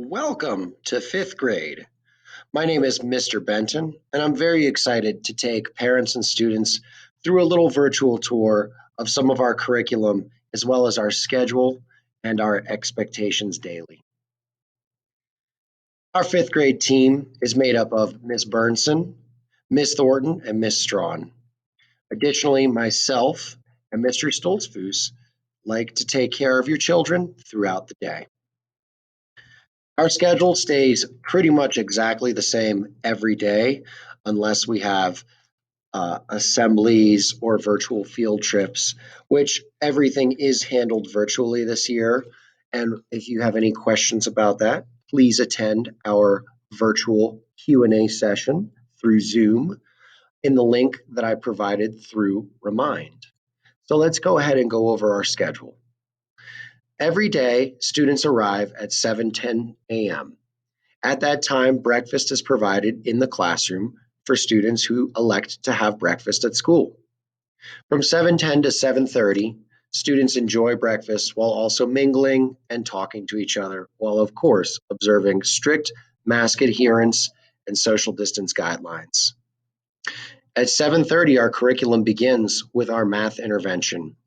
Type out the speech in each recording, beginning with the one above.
Welcome to fifth grade. My name is Mr. Benton, and I'm very excited to take parents and students through a little virtual tour of some of our curriculum, as well as our schedule and our expectations daily. Our fifth grade team is made up of Miss Burnson, Miss Thornton, and Miss Strawn. Additionally, myself and Mr. Stoltzfus like to take care of your children throughout the day. Our schedule stays pretty much exactly the same every day unless we have assemblies or virtual field trips, which everything is handled virtually this year. And if you have any questions about that, please attend our virtual Q&A session through Zoom in the link that I provided through Remind. So let's go ahead and go over our schedule. Every day, students arrive at 7:10 a.m. At that time, breakfast is provided in the classroom for students who elect to have breakfast at school. From 7:10 to 7:30, students enjoy breakfast while also mingling and talking to each other, while of course observing strict mask adherence and social distance guidelines. At 7:30, our curriculum begins with our math intervention.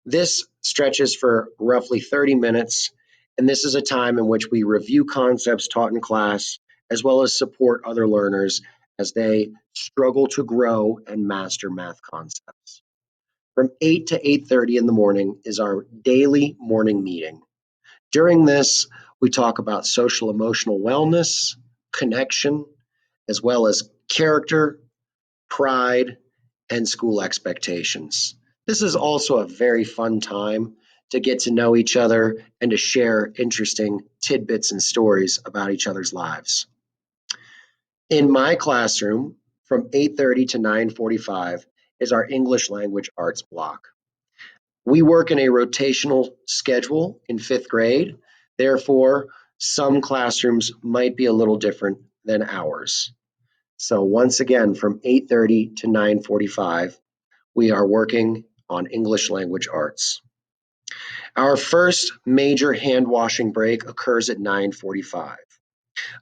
This stretches for roughly 30 minutes, and this is a time in which we review concepts taught in class, as well as support other learners as they struggle to grow and master math concepts. From 8 to 8:30 in the morning is our daily morning meeting. During this, we talk about social emotional wellness, connection, as well as character, pride, and school expectations. This is also a very fun time to get to know each other and to share interesting tidbits and stories about each other's lives. In my classroom, from 8:30 to 9:45 is our English language arts block. We work in a rotational schedule in fifth grade. Therefore, some classrooms might be a little different than ours. So once again, from 8:30 to 9:45, we are working on English language arts. Our first major hand washing break occurs at 9:45.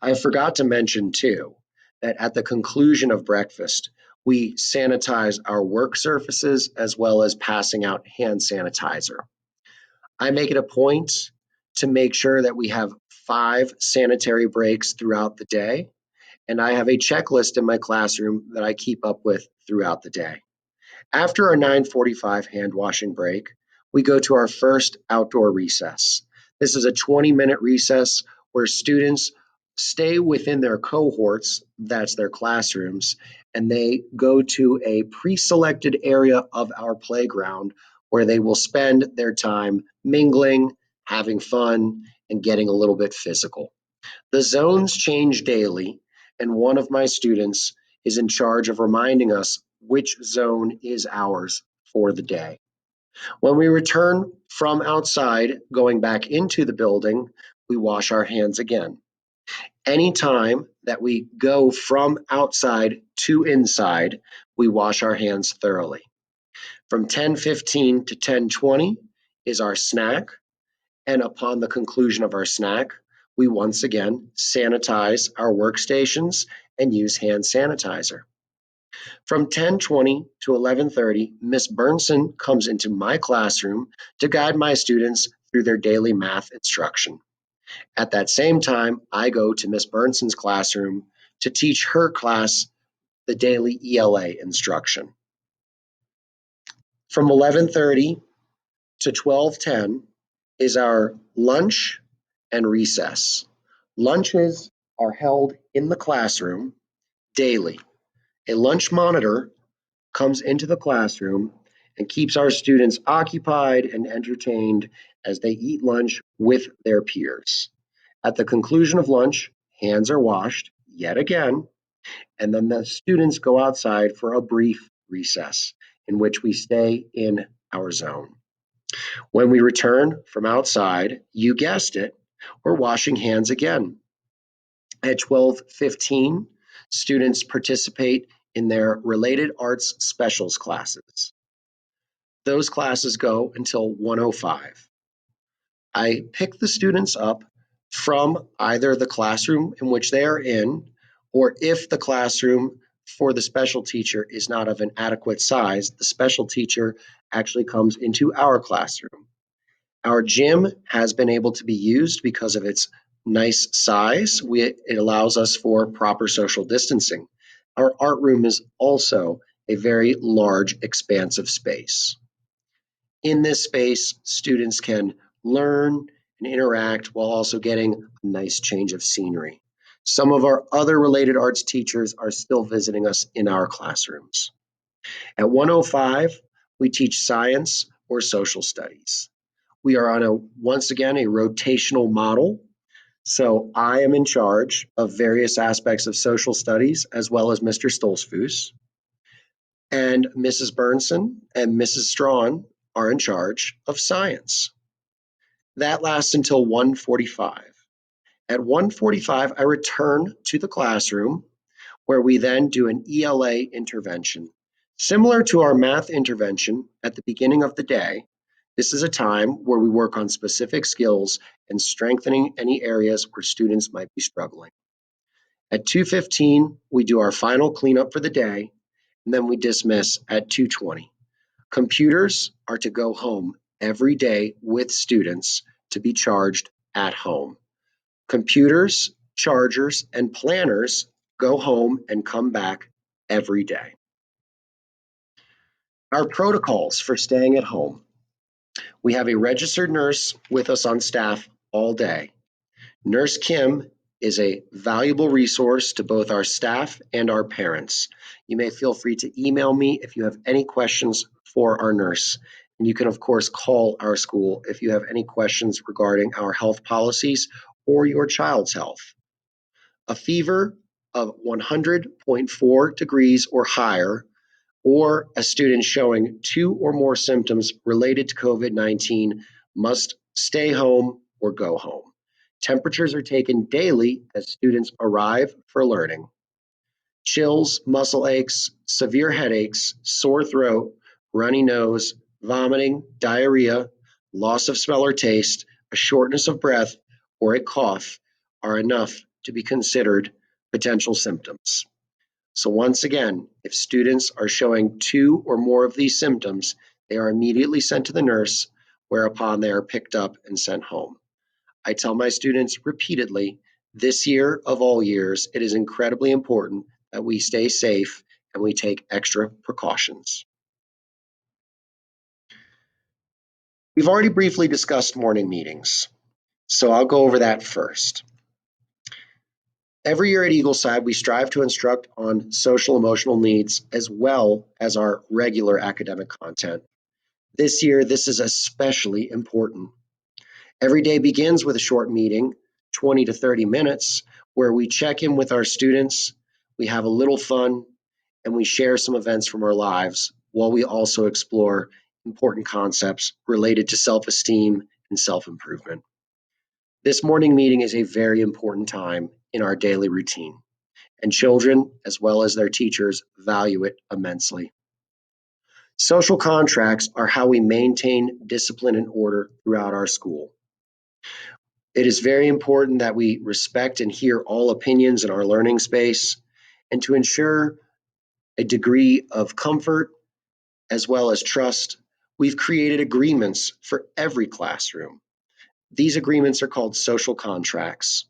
I forgot to mention too that at the conclusion of breakfast, we sanitize our work surfaces as well as passing out hand sanitizer. I make it a point to make sure that we have 5 sanitary breaks throughout the day, and I have a checklist in my classroom that I keep up with throughout the day. After our 9:45 hand washing break, we go to our first outdoor recess. This is a 20-minute recess where students stay within their cohorts, that's their classrooms, and they go to a pre-selected area of our playground where they will spend their time mingling, having fun, and getting a little bit physical. The zones change daily, and one of my students is in charge of reminding us which zone is ours for the day. When we return from outside, going back into the building, we wash our hands again. Anytime that we go from outside to inside, we wash our hands thoroughly. From 10:15 to 10:20 is our snack, and upon the conclusion of our snack, we once again sanitize our workstations and use hand sanitizer. From 10:20 to 11:30, Miss Burnson comes into my classroom to guide my students through their daily math instruction. At that same time, I go to Miss Burnson's classroom to teach her class the daily ELA instruction. From 11:30 to 12:10 is our lunch and recess. Lunches are held in the classroom daily. A lunch monitor comes into the classroom and keeps our students occupied and entertained as they eat lunch with their peers. At the conclusion of lunch, hands are washed yet again, and then the students go outside for a brief recess in which we stay in our zone. When we return from outside, you guessed it, we're washing hands again. At 12:15, students participate in their related arts specials classes. Those classes go until 1:05. I pick the students up from either the classroom in which they are in, or if the classroom for the special teacher is not of an adequate size, the special teacher actually comes into our classroom. Our gym has been able to be used because of its nice size. It allows us for proper social distancing. Our art room is also a very large, expansive space. In this space, students can learn and interact while also getting a nice change of scenery. Some of our other related arts teachers are still visiting us in our classrooms. At 105, we teach science or social studies. We are on once again, a rotational model. So I am in charge of various aspects of social studies, as well as Mr. Stolzfus. And Mrs. Burnson and Mrs. Strawn are in charge of science. That lasts until 1:45. At 1:45, I return to the classroom where we then do an ELA intervention. Similar to our math intervention at the beginning of the day, this is a time where we work on specific skills and strengthening any areas where students might be struggling. At 2:15, we do our final cleanup for the day, and then we dismiss at 2:20. Computers are to go home every day with students to be charged at home. Computers, chargers, and planners go home and come back every day. Our protocols for staying at home. We have a registered nurse with us on staff all day. Nurse Kim is a valuable resource to both our staff and our parents. You may feel free to email me if you have any questions for our nurse. And you can, of course, call our school if you have any questions regarding our health policies or your child's health. A fever of 100.4 degrees or higher, or a student showing 2 or more symptoms related to COVID-19 must stay home or go home. Temperatures are taken daily as students arrive for learning. Chills, muscle aches, severe headaches, sore throat, runny nose, vomiting, diarrhea, loss of smell or taste, a shortness of breath, or a cough are enough to be considered potential symptoms. So once again, if students are showing 2 or more of these symptoms, they are immediately sent to the nurse, whereupon they are picked up and sent home. I tell my students repeatedly, this year of all years, it is incredibly important that we stay safe and we take extra precautions. We've already briefly discussed morning meetings, so I'll go over that first. Every year at Eagleside, we strive to instruct on social emotional needs as well as our regular academic content. This year, this is especially important. Every day begins with a short meeting, 20 to 30 minutes, where we check in with our students, we have a little fun, and we share some events from our lives while we also explore important concepts related to self-esteem and self-improvement. This morning meeting is a very important time in our daily routine, and children, as well as their teachers, value it immensely. Social contracts are how we maintain discipline and order throughout our school. It is very important that we respect and hear all opinions in our learning space, and to ensure a degree of comfort as well as trust, we've created agreements for every classroom. These agreements are called social contracts.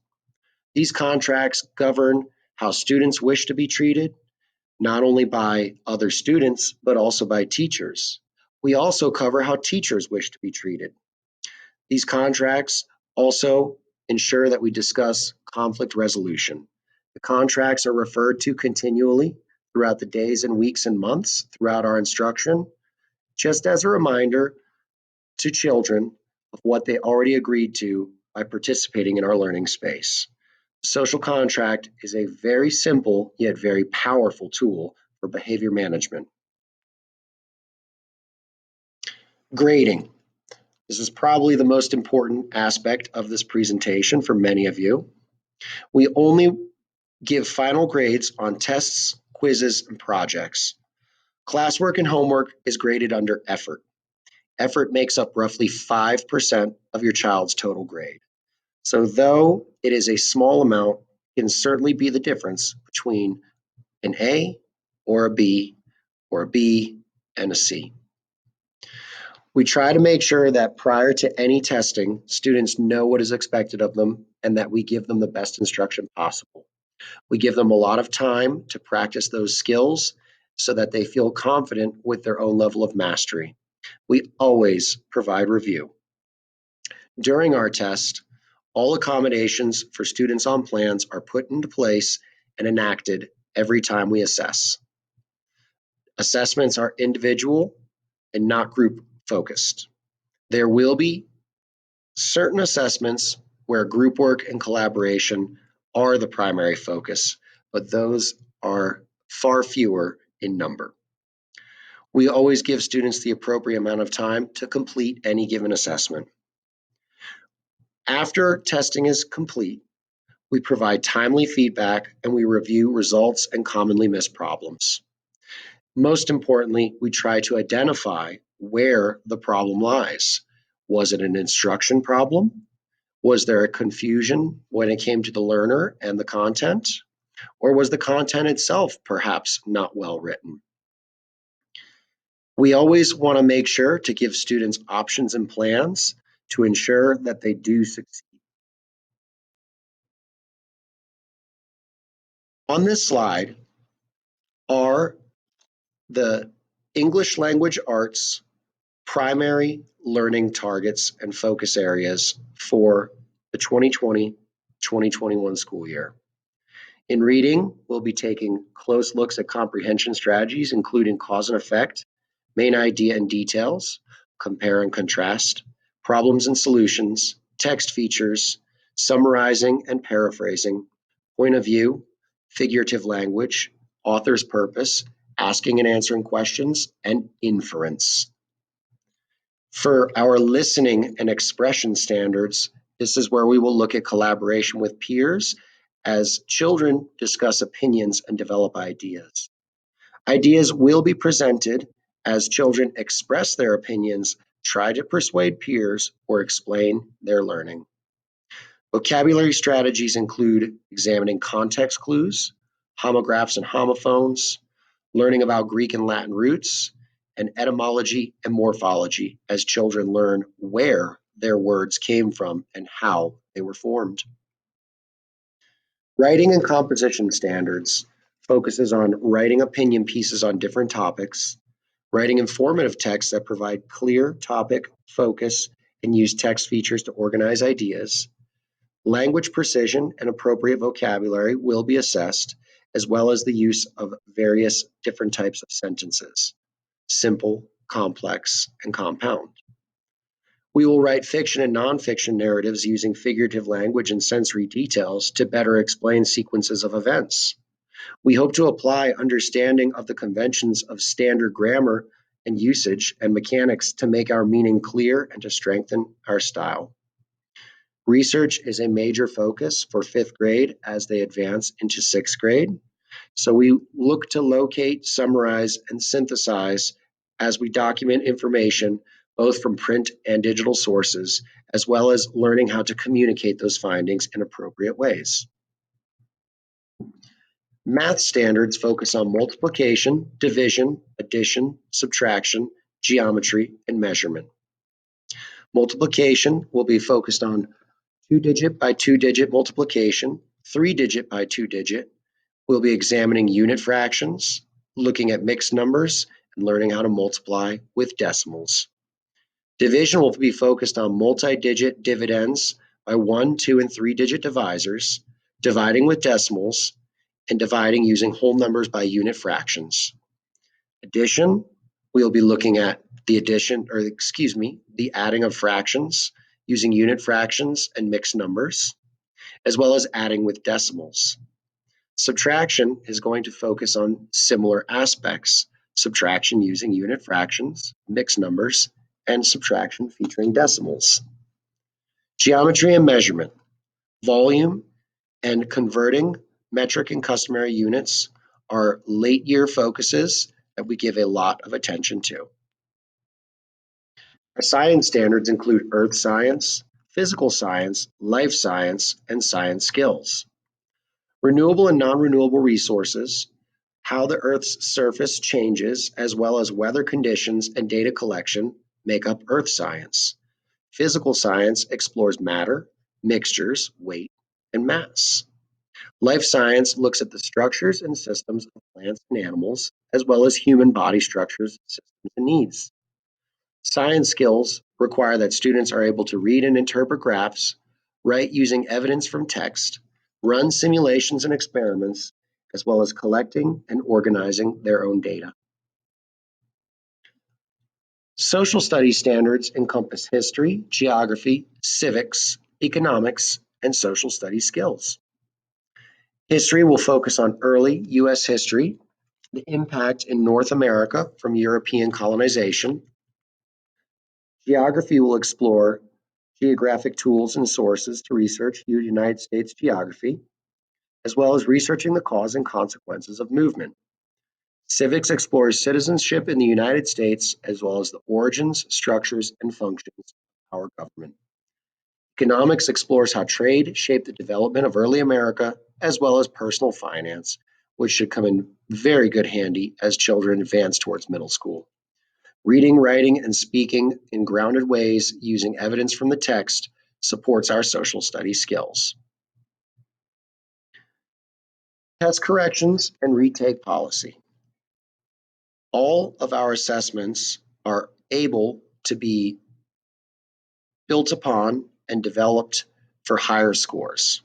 These contracts govern how students wish to be treated, not only by other students, but also by teachers. We also cover how teachers wish to be treated. These contracts also ensure that we discuss conflict resolution. The contracts are referred to continually throughout the days and weeks and months throughout our instruction, just as a reminder to children of what they already agreed to by participating in our learning space. The social contract is a very simple yet very powerful tool for behavior management. Grading. This is probably the most important aspect of this presentation for many of you. We only give final grades on tests, quizzes, and projects. Classwork and homework is graded under effort. Effort makes up roughly 5% of your child's total grade. So though it is a small amount, it can certainly be the difference between an A or a B or a B and a C. We try to make sure that prior to any testing, students know what is expected of them and that we give them the best instruction possible. We give them a lot of time to practice those skills so that they feel confident with their own level of mastery. We always provide review. During our test, all accommodations for students on plans are put into place and enacted every time we assess. Assessments are individual and not group focused. There will be certain assessments where group work and collaboration are the primary focus, but those are far fewer in number. We always give students the appropriate amount of time to complete any given assessment. After testing is complete, we provide timely feedback and we review results and commonly missed problems. Most importantly, we try to identify where the problem lies. Was it an instruction problem? Was there a confusion when it came to the learner and the content? Or was the content itself perhaps not well written? We always want to make sure to give students options and plans to ensure that they do succeed. On this slide are the English language arts primary learning targets and focus areas for the 2020-2021 school year. In reading, we'll be taking close looks at comprehension strategies, including cause and effect, main idea and details, compare and contrast, problems and solutions, text features, summarizing and paraphrasing, point of view, figurative language, author's purpose, asking and answering questions, and inference. For our listening and expression standards, this is where we will look at collaboration with peers as children discuss opinions and develop ideas. Ideas will be presented as children express their opinions, try to persuade peers, or explain their learning. Vocabulary strategies include examining context clues, homographs and homophones, learning about Greek and Latin roots, and etymology and morphology as children learn where their words came from and how they were formed. Writing and composition standards focuses on writing opinion pieces on different topics, writing informative texts that provide clear topic focus and use text features to organize ideas. Language precision and appropriate vocabulary will be assessed, as well as the use of various different types of sentences: simple, complex, and compound. We will write fiction and nonfiction narratives using figurative language and sensory details to better explain sequences of events. We hope to apply understanding of the conventions of standard grammar and usage and mechanics to make our meaning clear and to strengthen our style. Research is a major focus for fifth grade as they advance into sixth grade. So we look to locate, summarize, and synthesize as we document information both from print and digital sources, as well as learning how to communicate those findings in appropriate ways. Math standards focus on multiplication, division, addition, subtraction, geometry, and measurement. Multiplication will be focused on 2-digit by 2-digit multiplication, 3-digit by 2-digit. We'll be examining unit fractions, looking at mixed numbers, and learning how to multiply with decimals. Division will be focused on multi-digit dividends by 1, 2, and 3-digit divisors, dividing with decimals, and dividing using whole numbers by unit fractions. Addition, we'll be looking at the adding of fractions using unit fractions and mixed numbers, as well as adding with decimals. Subtraction is going to focus on similar aspects: subtraction using unit fractions, mixed numbers, and subtraction featuring decimals. Geometry and measurement, volume, and converting metric and customary units are late year focuses that we give a lot of attention to. Our science standards include earth science, physical science, life science, and science skills. Renewable and non-renewable resources, how the Earth's surface changes, as well as weather conditions and data collection, make up Earth science. Physical science explores matter, mixtures, weight, and mass. Life science looks at the structures and systems of plants and animals, as well as human body structures, systems, and needs. Science skills require that students are able to read and interpret graphs, write using evidence from text, run simulations and experiments, as well as collecting and organizing their own data. Social studies standards encompass history, geography, civics, economics, and social studies skills. History will focus on early U.S. history, the impact in North America from European colonization. Geography will explore geographic tools and sources to research United States geography, as well as researching the cause and consequences of movement. Civics explores citizenship in the United States, as well as the origins, structures, and functions of our government. Economics explores how trade shaped the development of early America, as well as personal finance, which should come in very good handy as children advance towards middle school. Reading, writing, and speaking in grounded ways using evidence from the text supports our social studies skills. Test corrections and retake policy. All of our assessments are able to be built upon and developed for higher scores.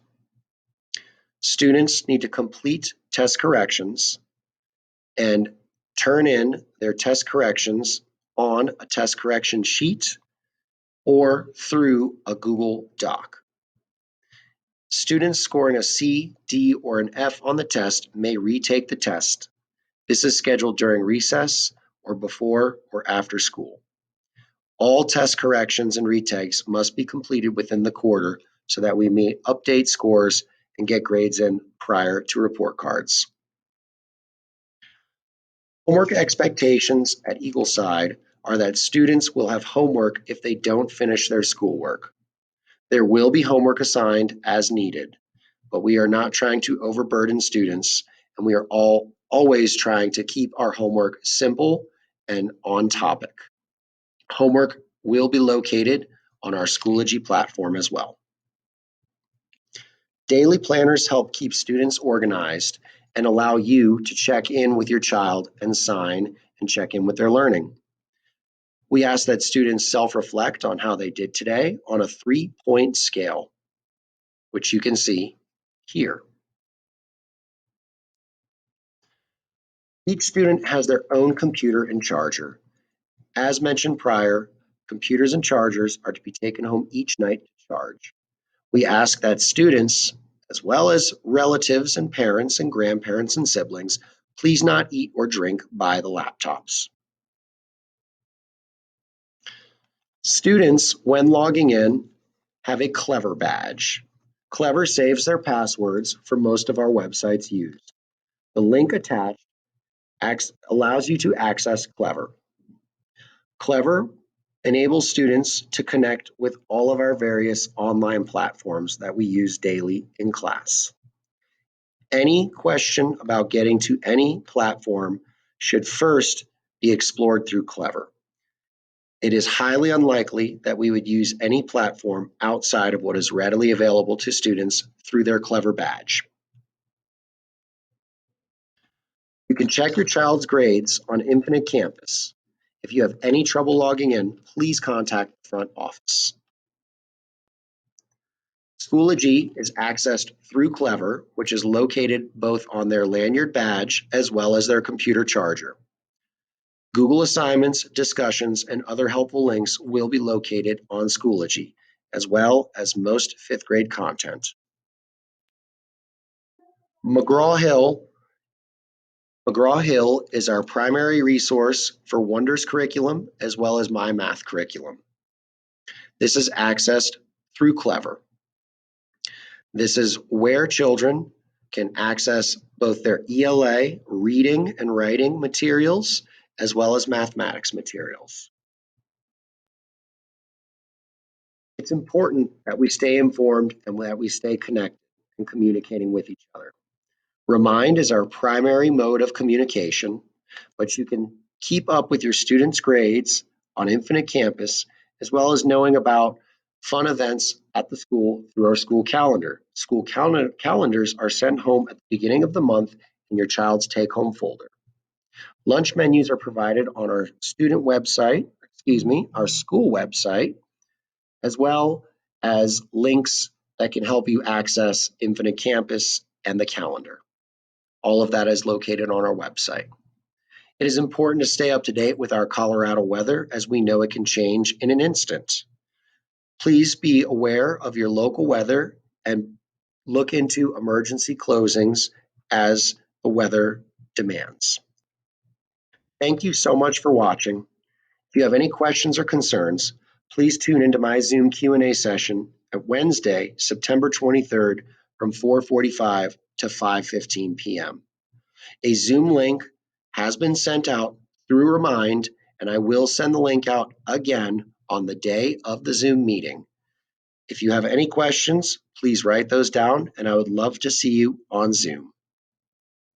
Students need to complete test corrections and turn in their test corrections on a test correction sheet or through a Google Doc. Students scoring a C, D, or an F on the test may retake the test. This is scheduled during recess or before or after school. All test corrections and retakes must be completed within the quarter so that we may update scores and get grades in prior to report cards. Homework expectations at Eagleside are that students will have homework if they don't finish their schoolwork. There will be homework assigned as needed, but we are not trying to overburden students, and we are always trying to keep our homework simple and on topic. Homework will be located on our Schoology platform as well. Daily planners help keep students organized and allow you to check in with your child and sign and check in with their learning. We ask that students self-reflect on how they did today on a 3-point scale, which you can see here. Each student has their own computer and charger. As mentioned prior, computers and chargers are to be taken home each night to charge. We ask that students, as well as relatives and parents and grandparents and siblings, please not eat or drink by the laptops. Students, when logging in, have a Clever badge. Clever saves their passwords for most of our websites used. The link attached allows you to access Clever. Clever enables students to connect with all of our various online platforms that we use daily in class. Any question about getting to any platform should first be explored through Clever. It is highly unlikely that we would use any platform outside of what is readily available to students through their Clever badge. You can check your child's grades on Infinite Campus. If you have any trouble logging in, please contact the front office. Schoology is accessed through Clever, which is located both on their lanyard badge as well as their computer charger. Google assignments, discussions, and other helpful links will be located on Schoology, as well as most 5th grade content. McGraw-Hill is our primary resource for Wonders curriculum as well as My Math curriculum. This is accessed through Clever. This is where children can access both their ELA reading and writing materials as well as mathematics materials. It's important that we stay informed and that we stay connected and communicating with each other. Remind is our primary mode of communication, but you can keep up with your students' grades on Infinite Campus, as well as knowing about fun events at the school through our school calendar. Calendars are sent home at the beginning of the month in your child's take-home folder. Lunch menus are provided on our our school website, as well as links that can help you access Infinite Campus and the calendar. All of that is located on our website. It is important to stay up to date with our Colorado weather as we know it can change in an instant. Please be aware of your local weather and look into emergency closings as the weather demands. Thank you so much for watching. If you have any questions or concerns, please tune into my Zoom Q&A session at Wednesday, September 23rd from 4:45 to 5:15 p.m. A Zoom link has been sent out through Remind, and I will send the link out again on the day of the Zoom meeting. If you have any questions, please write those down, and I would love to see you on Zoom.